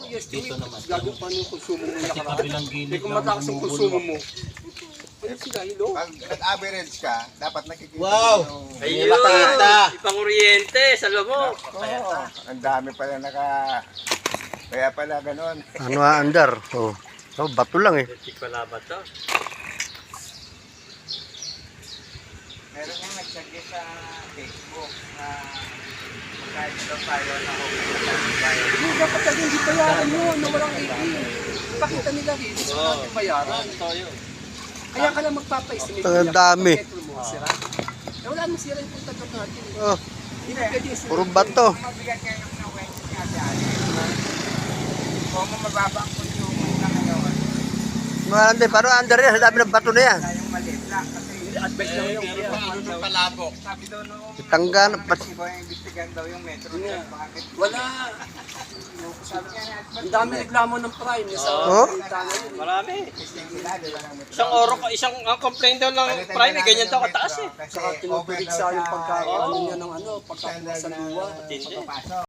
Dito naman. Gago pa yung konsumo mo Kasi nakaraan. kabilang Hindi gilid kung lang mataas ang bumubulong. konsumo mo. Ayun sila, hilo. Pag nag-average ka, dapat nakikita Wow! mo yung... Ayun! Makita! Ipang-oriente, sa mo. Oo, ang dami pala Kaya pala ganon. Ano andar? Oh. Oh, bato lang eh. Pala ba to? Meron yung nagsabi sa Facebook na kahit daw tayo na Hindi dapat talaga hindi bayaran yun na walang ID. Pakita nila rin sa natin bayaran. Kaya ka lang magpapa-estimate. Ang dami. Wala nang sira yung punta natin. Oh, Hindi pwede sila. puro bato. mabigat kayo ng nawet niya dyan. Kung mababa ang konsumo na ngayon, Mga ande, paano andar yan? Sa dami ng bato na yan. tayong maliit lang kasi Advice lang yung palabok. sabi daw nung Tanggan, iba yung imbestigan daw yung metro niya. Bakit? wala. Sabi niya, Ang dami reklamo ng Prime. Sa Oh? Marami. sila, di ba, ng metro? Isang oro pa, ang complaint daw ng Palitan prime, na ganyan namin daw yung kataas metro eh. kasi Saka over tinutulig daw sa yung pagkakaano niya ng pagkakuha sa standard luwa. na pagpapasok.